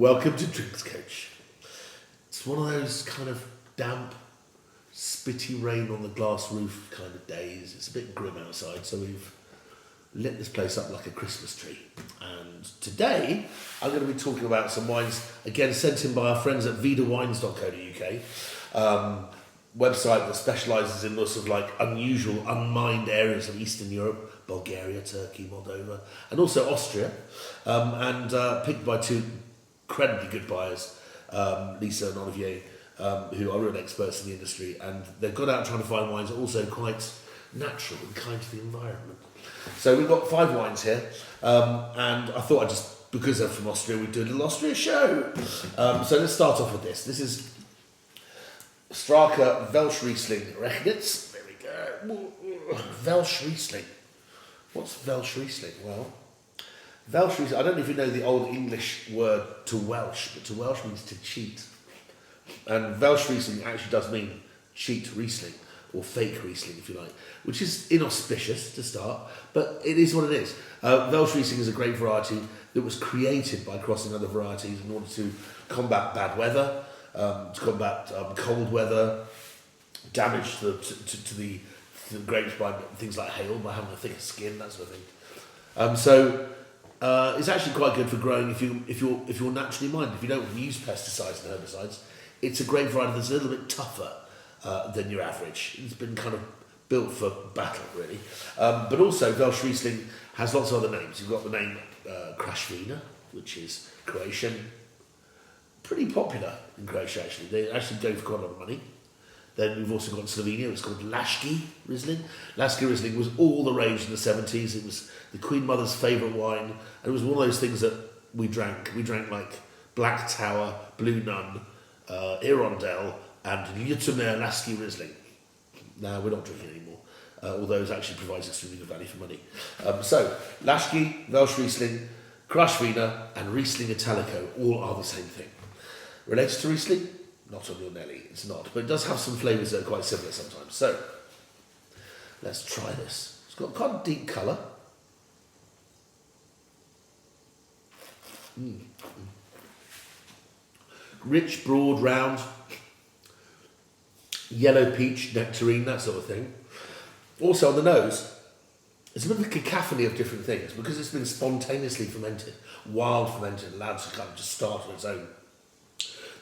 Welcome to Drinks Coach. It's one of those kind of damp, spitty rain on the glass roof kind of days. It's a bit grim outside, so we've lit this place up like a Christmas tree. And today, I'm going to be talking about some wines, again sent in by our friends at VIDAwines.co.uk, website that specialises in lots of like unusual, unmined areas of Eastern Europe, Bulgaria, Turkey, Moldova, and also Austria, and picked by two incredibly good buyers, Lisa and Olivier, who are real experts in the industry, and they've got out trying to find wines that are also quite natural and kind to the environment. So we've got 5 wines here, and I thought I'd just, because they're from Austria, we'd do a little Austria show. So let's start off with this. This is Straka Welsh Riesling Rechnitz. There we go. Welsh Riesling. What's Welsh Riesling? Well, Welsh Riesling, I don't know if you know the old English word to Welsh, but to Welsh means to cheat. And Welsh Riesling actually does mean cheat Riesling, or fake Riesling if you like, which is inauspicious to start, but it is what it is. Welsh Riesling is a great variety that was created by crossing other varieties in order to combat bad weather, to combat cold weather, damage to the grapes by things like hail, by having a thicker skin, that sort of thing. So it's actually quite good for growing if you're naturally minded. If you don't use pesticides and herbicides, it's a grape variety that's a little bit tougher than your average. It's been kind of built for battle, really. But also, Welsh Riesling has lots of other names. You've got the name Krašvina, which is Croatian. Pretty popular in Croatia, actually. They actually go for quite a lot of money. Then we've also got Slovenia. It's called Laški Riesling. Laški Riesling was all the rage in the 70s. It was the Queen Mother's favourite wine. And it was one of those things that we drank. We drank like Black Tower, Blue Nun, Hirondelle, and Ljutomer Laški Riesling. Now, we're not drinking anymore, although it actually provides extremely good value for money. So, Laški, Welsh Riesling, Krašvina, and Riesling Italico all are the same thing. Related to Riesling? Not on your Nelly, it's not. But it does have some flavours that are quite similar sometimes. So, let's try this. It's got quite a deep colour. Rich, broad, round, yellow peach, nectarine, that sort of thing. Also on the nose, it's a bit of a cacophony of different things because it's been spontaneously fermented, wild fermented, allowed to kind of just start on its own.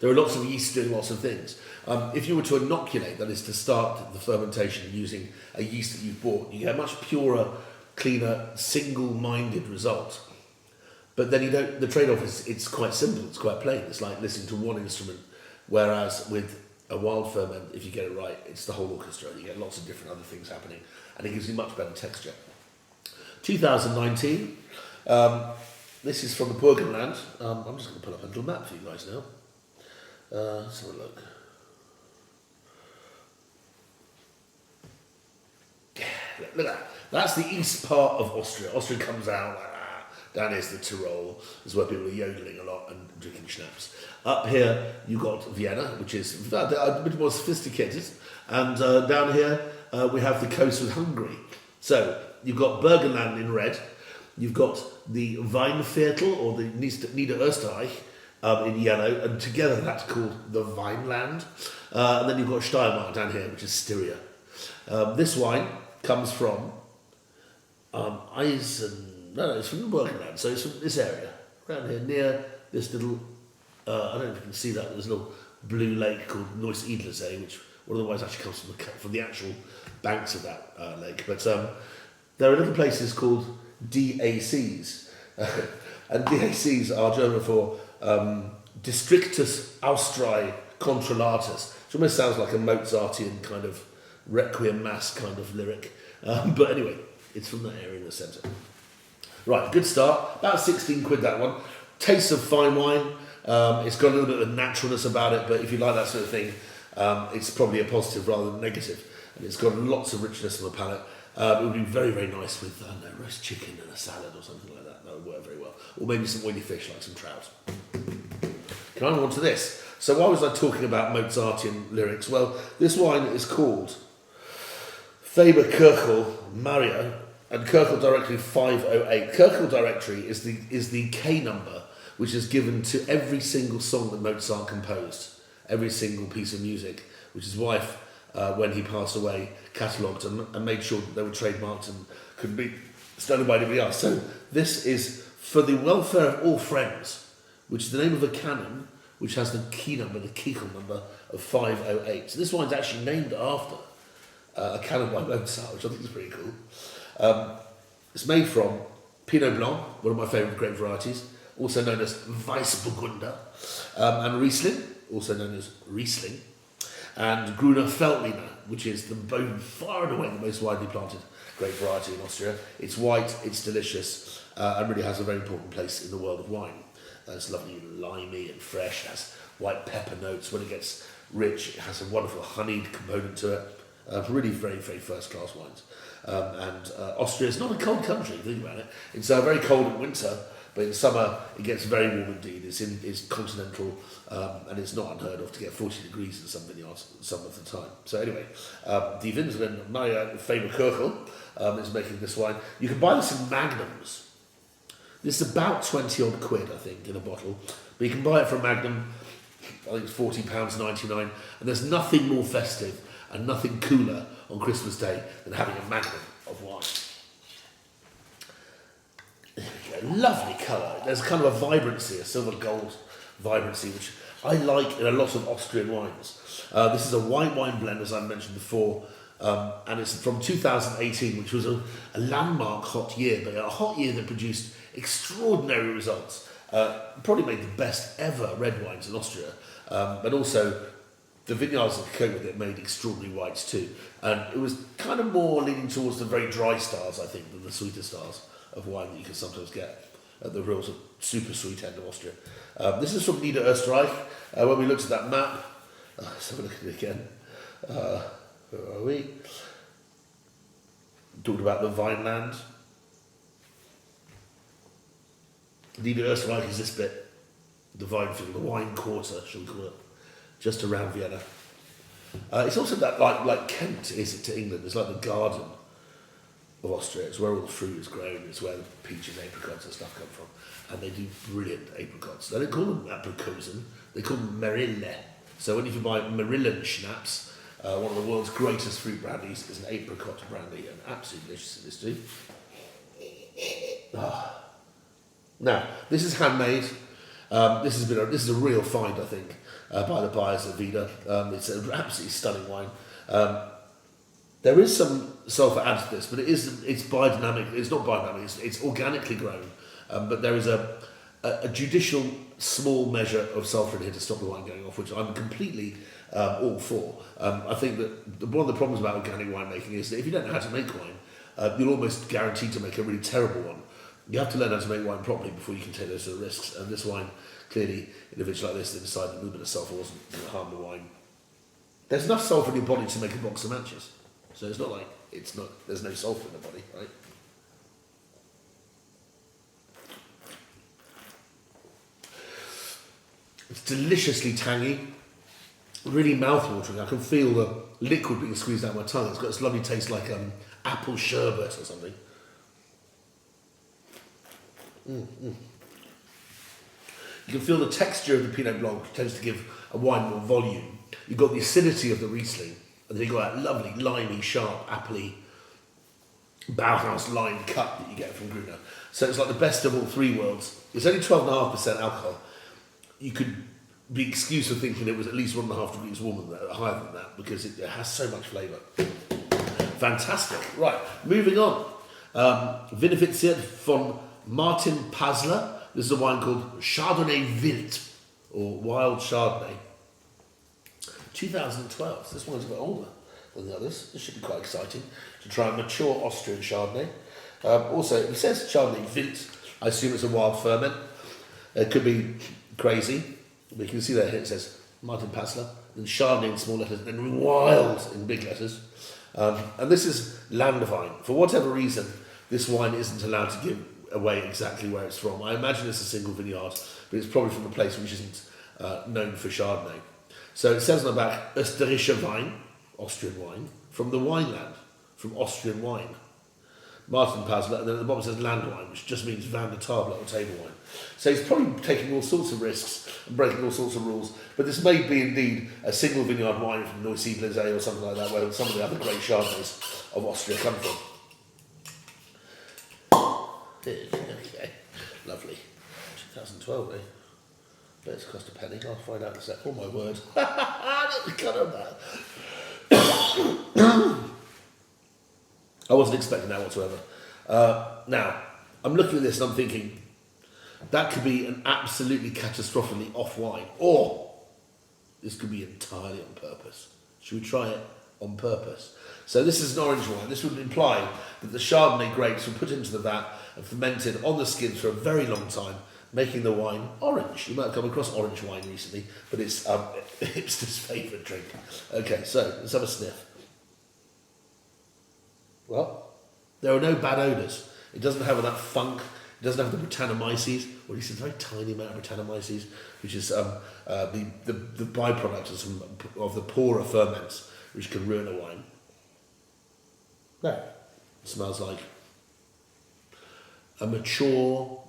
There are lots of yeast doing lots of things. If you were to inoculate, that is to start the fermentation using a yeast that you've bought, you get a much purer, cleaner, single-minded result. But then the trade-off is it's quite simple, it's quite plain. It's like listening to one instrument, whereas with a wild ferment, if you get it right, it's the whole orchestra. You get lots of different other things happening, and it gives you much better texture. 2019, this is from the Burgenland. I'm just going to put up a little map for you guys now. Let's have a look. Look at that. That's the east part of Austria. Austria comes out like that. Down here's the Tyrol. This is where people are yodeling a lot and drinking schnapps. Up here, you've got Vienna, which is a bit more sophisticated. And down here, we have the coast with Hungary. So, you've got Burgenland in red. You've got the Weinviertel, or the Niederösterreich, in yellow. And together, that's called the Weinland. And then you've got Steiermark down here, which is Styria. This wine comes from it's from the Burgenland, so it's from this area, around here, near this little, I don't know if you can see that, there's a little blue lake called Neuss Idlersee, which one of the wines actually comes from the actual banks of that lake. But there are little places called DACs, and DACs are German for Districtus Austriae Controllatus, which almost sounds like a Mozartian kind of Requiem Mass kind of lyric. But anyway, it's from that area in the centre. Right, good start. About 16 quid that one. Tastes of fine wine. It's got a little bit of naturalness about it, but if you like that sort of thing, it's probably a positive rather than negative. And it's got lots of richness on the palate. It would be very, very nice with roast chicken and a salad or something like that. That would work very well. Or maybe some oily fish like some trout. Can I move on to this? So why was I talking about Mozartian lyrics? Well, this wine is called Faber Kirchel Mario, and Kirchel Directory 508. Kirchel Directory is the K number which is given to every single song that Mozart composed, every single piece of music, which his wife, when he passed away, catalogued and made sure that they were trademarked and could be studied by anybody else. So this is For the Welfare of All Friends, which is the name of a canon which has the key number, the Kegel number of 508. So this wine's actually named after a canon by Mozart, which I think is pretty cool. It's made from Pinot Blanc, one of my favourite grape varieties, also known as Weissburgunder, and Riesling, also known as Riesling, and Gruner Veltliner, which is far and away the most widely planted grape variety in Austria. It's white, it's delicious, and really has a very important place in the world of wine. It's lovely, limey and fresh, it has white pepper notes. When it gets rich, it has a wonderful honeyed component to it. Really very, very first-class wines. Austria is not a cold country, if you think about it. It's very cold in winter, but in summer it gets very warm indeed. It's continental, and it's not unheard of to get 40 degrees in some vineyards some of the time. So anyway, Die Winzerin, my favourite Kirchel, is making this wine. You can buy this in magnums. This is about 20 odd quid, I think, in a bottle. But you can buy it from Magnum, I think it's £40.99, and there's nothing more festive and nothing cooler on Christmas Day than having a magnum of wine. There we go, lovely colour. There's kind of a vibrancy, a silver gold vibrancy, which I like in a lot of Austrian wines. This is a white wine blend, as I mentioned before, and it's from 2018, which was a landmark hot year, but a hot year that produced extraordinary results. Probably made the best ever red wines in Austria, but also the vineyards that came with it made extraordinary whites too. And it was kind of more leaning towards the very dry styles, I think, than the sweeter styles of wine that you can sometimes get at the real super sweet end of Austria. This is from Niederösterreich. When we looked at that map, let's have a look at it again. Where are we? Talked about the Vineland. Niederösterreich is this bit, the vine field, the wine quarter, shall we call it, just around Vienna. It's also that like Kent is it to England. It's like the garden of Austria. It's where all the fruit is grown. It's where the peaches, apricots and stuff come from. And they do brilliant apricots. They don't call them aprikosen, they call them Merille. So when you buy Marillen schnapps, one of the world's greatest fruit brandies is an apricot brandy, and absolutely delicious it is too. Now, this is handmade. This is a real find, I think, by the buyers at VIDA. It's an absolutely stunning wine. There is some sulphur added to this, but it's biodynamic. It's not biodynamic. It's organically grown, but there is a judicial small measure of sulphur in here to stop the wine going off, which I'm completely all for. I think that one of the problems about organic winemaking is that if you don't know how to make wine, you're almost guaranteed to make a really terrible one. You have to learn how to make wine properly before you can take those sort of risks. And this wine, clearly, in a vintage like this, they decided a little bit of sulphur wasn't going to harm the wine. There's enough sulphur in your body to make a box of matches. So it's not like there's no sulphur in the body, right? It's deliciously tangy, really mouth-watering. I can feel the liquid being squeezed out of my tongue. It's got this lovely taste like apple sherbet or something. You can feel the texture of the Pinot Blanc, which tends to give a wine more volume. You've got the acidity of the Riesling, and then you've got that lovely, limey, sharp, appley, Bauhaus lime cut that you get from Gruner. So it's like the best of all three worlds. It's only 12.5% alcohol. You could be excused for thinking it was at least 1.5 degrees warmer than that, higher than that, because it has so much flavour. Fantastic. Right, moving on. Vinifiziert von Martin Pasler. This is a wine called Chardonnay Wild, or Wild Chardonnay. 2012. So this one's a bit older than the others. This should be quite exciting to try a mature Austrian Chardonnay. Also, it says Chardonnay Wild. I assume it's a wild ferment. It could be crazy. But you can see there it says Martin Pasler, then Chardonnay in small letters, and then Wild in big letters. And this is land vine. For whatever reason, this wine isn't allowed to give away exactly where it's from. I imagine it's a single vineyard, but it's probably from a place which isn't known for Chardonnay. So it says on the back, Österreichischer Wein, Austrian wine, from the wineland, from Austrian wine. Martin Paz, and then at the bottom says land wine, which just means vin de table or table wine. So he's probably taking all sorts of risks and breaking all sorts of rules. But this may be indeed a single vineyard wine from Neusiedler or something like that, where some of the other great Chardonnays of Austria come from. Okay, lovely. 2012, eh? Bet it's cost a penny. I'll find out in a sec. Oh my word. The colour of that. I wasn't expecting that whatsoever. Now, I'm looking at this and I'm thinking, that could be an absolutely catastrophically off wine, or this could be entirely on purpose. Should we try it on purpose? So this is an orange wine. This would imply that the Chardonnay grapes were put into the vat and fermented on the skins for a very long time, making the wine orange. You might have come across orange wine recently, but it's hipster's favourite drink. Okay, so let's have a sniff. Well, there are no bad odours. It doesn't have that funk. It doesn't have the Brettanomyces, or at least a very tiny amount of Brettanomyces, which is the byproduct of the poorer ferments, which can ruin a wine. No, it smells like a mature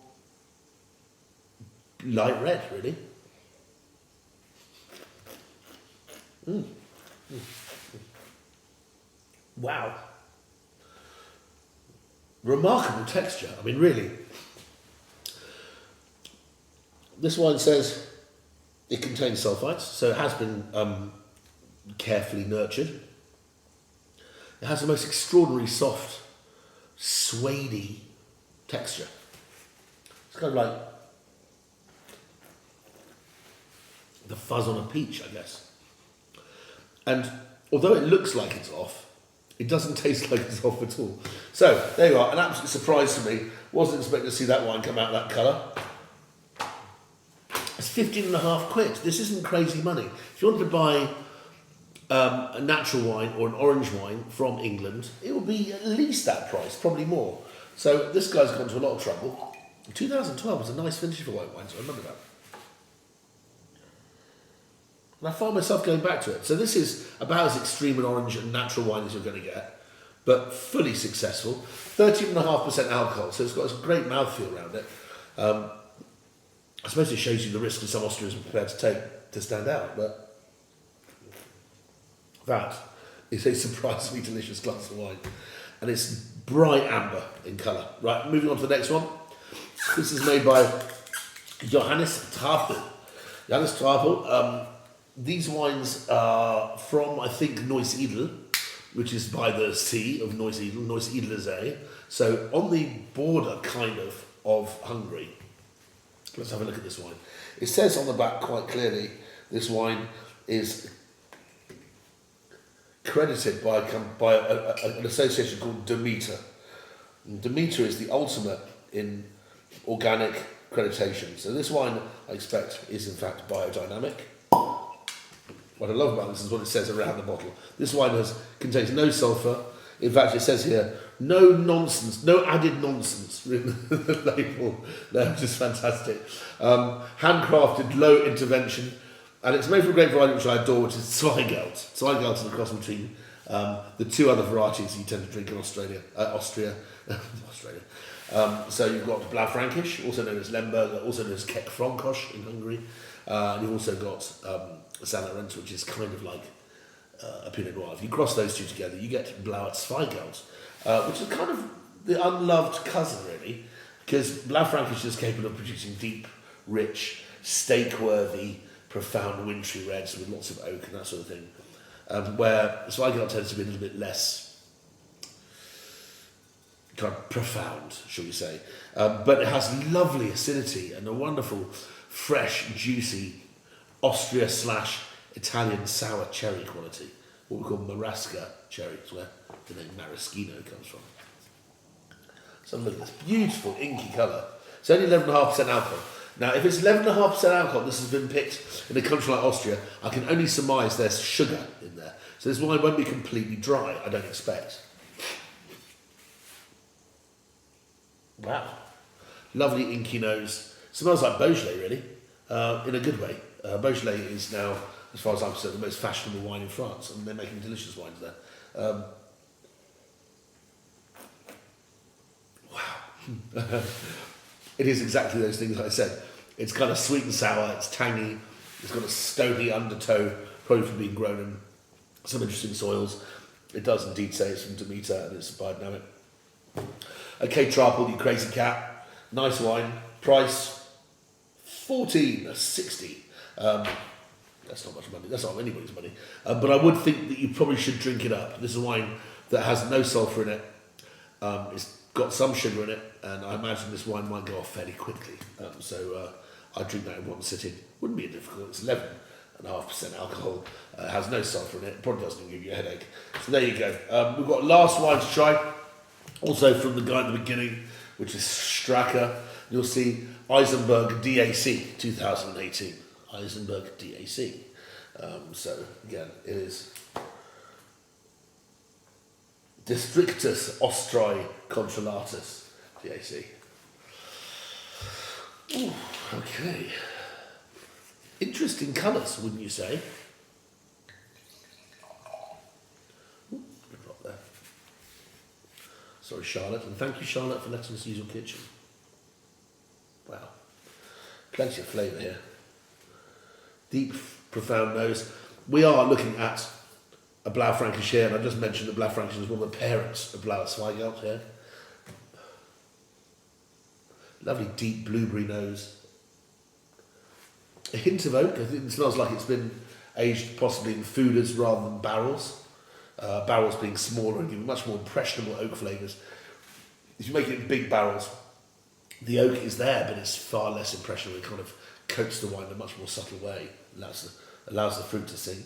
light red, really. Wow. Remarkable texture. I mean, really. This wine says it contains sulfites, so it has been carefully nurtured. It has the most extraordinary soft, suede-y texture. It's kind of like the fuzz on a peach, I guess. And although it looks like it's off, it doesn't taste like it's off at all. So, there you are, an absolute surprise to me. Wasn't expecting to see that wine come out that colour. It's 15.5 quid. This isn't crazy money. If you wanted to buy a natural wine or an orange wine from England, it will be at least that price, probably more. So this guy's gone to a lot of trouble. 2012 was a nice vintage for white wine, so I remember that. And I find myself going back to it. So this is about as extreme an orange and natural wine as you're going to get, but fully successful. 13.5% alcohol, so it's got a great mouthfeel around it. I suppose it shows you the risk that some Austrians are prepared to take to stand out, but that is a surprisingly delicious glass of wine. And it's bright amber in colour. Right, moving on to the next one. This is made by Johannes. Johannes Trapel. These wines are from, I think, Neusiedl, which is by the sea of Neusiedl, Neusiedler See. So on the border, kind of Hungary. Let's have a look at this wine. It says on the back quite clearly, this wine is credited by an association called Demeter. And Demeter is the ultimate in organic accreditation. So this wine, I expect, is in fact biodynamic. What I love about this is what it says around the bottle. This wine contains no sulphur. In fact, it says here, no nonsense, no added nonsense in the label. No, just fantastic. Handcrafted, low intervention. And it's made from a great variety which I adore, which is Zweigelt. Zweigelt is a cross between the two other varieties you tend to drink in Austria. So you've got Blaufränkisch, also known as Lemberger, also known as Keck Frankosch in Hungary. And you've also got Saint Laurent, which is kind of like a Pinot Noir. If you cross those two together, you get Blauer Zweigelt, which is kind of the unloved cousin, really, because Blaufränkisch is capable of producing deep, rich, steak-worthy, profound wintry reds with lots of oak and that sort of thing, where Zweigelt tends to be a little bit less kind of profound, shall we say. But it has lovely acidity and a wonderful, fresh, juicy Austria/Italian sour cherry quality, what we call Marasca cherry. It's where the name maraschino comes from. So look at this beautiful inky colour. It's only 11.5% alcohol. Now, if it's 11.5% alcohol, this has been picked in a country like Austria, I can only surmise there's sugar in there. So this wine won't be completely dry, I don't expect. Wow. Lovely inky nose. Smells like Beaujolais, really, in a good way. Beaujolais is now, as far as I'm concerned, the most fashionable wine in France, and they're making delicious wines there. It is exactly those things I said. It's kind of sweet and sour, it's tangy, it's got a stony undertow, probably from being grown in some interesting soils. It does indeed say it's from Demeter and it's biodynamic. Okay, Trapel, you crazy cat. Nice wine. Price $14.60. That's not much money. That's not anybody's money. But I would think that you probably should drink it up. This is a wine that has no sulphur in it. It's got some sugar in it, and I imagine this wine might go off fairly quickly. So I'd drink that in one sitting. Wouldn't be difficult. It's 11.5% alcohol. Has no sulphur in it. It probably doesn't give you a headache. So there you go. We've got last wine to try. Also from the guy at the beginning, which is Stracker. You'll see Eisenberg DAC 2018. Eisenberg DAC. So again, it is Districtus Austriae Controllatus DAC. Ooh, okay. Interesting colours, wouldn't you say? Ooh, drop there. Sorry, Charlotte, and thank you, Charlotte, for letting us use your kitchen. Wow, plenty of flavour here. Deep, profound nose. We are looking at a Blaufränkisch here, and I just mentioned that Blaufränkisch is one of the parents of Blauzweigelt here. Lovely deep blueberry nose. A hint of oak. I think it smells like it's been aged possibly in fooders rather than barrels. Barrels being smaller and giving much more impressionable oak flavours. If you make it in big barrels, the oak is there, but it's far less impressionable. It kind of coats the wine in a much more subtle way. Allows the fruit to sing.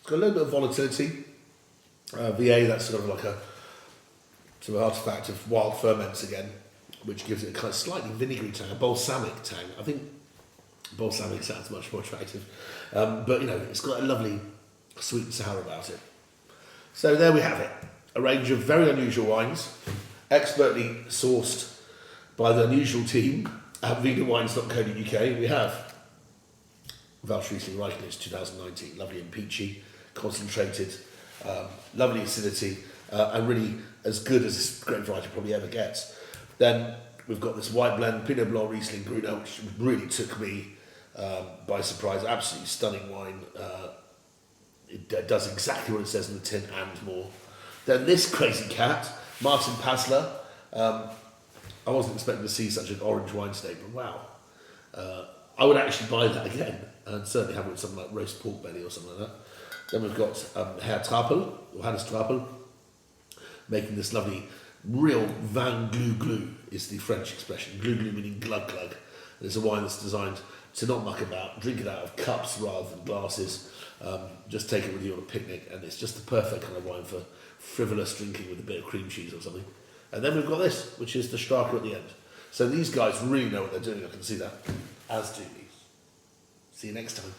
It's got a little bit of volatility. VA, that's sort of like a sort of artifact of wild ferments again, which gives it a kind of slightly vinegary tang, a balsamic tang. I think balsamic sounds much more attractive. But, you know, it's got a lovely sweet and sour about it. So there we have it. A range of very unusual wines, expertly sourced by the unusual team at vidawines.co.uk. We have Welsh Riesling Reichenitz 2019, lovely and peachy, concentrated, lovely acidity, and really as good as this grape variety probably ever gets. Then we've got this white blend, Pinot Blanc Riesling Gruner, which really took me by surprise. Absolutely stunning wine. It does exactly what it says in the tin and more. Then this crazy cat, Martin Passler. I wasn't expecting to see such an orange wine steak, but wow. I would actually buy that again, and certainly have it with something like roast pork belly or something like that. Then we've got Herr Trapel, Johannes Trapel, making this lovely, real vin glou glou is the French expression. Glou glou meaning glug glug. And it's a wine that's designed to not muck about, drink it out of cups rather than glasses. Just take it with you on a picnic, and it's just the perfect kind of wine for frivolous drinking with a bit of cream cheese or something. And then we've got this, which is the Stracker at the end. So these guys really know what they're doing, I can see that, as do these. See you next time.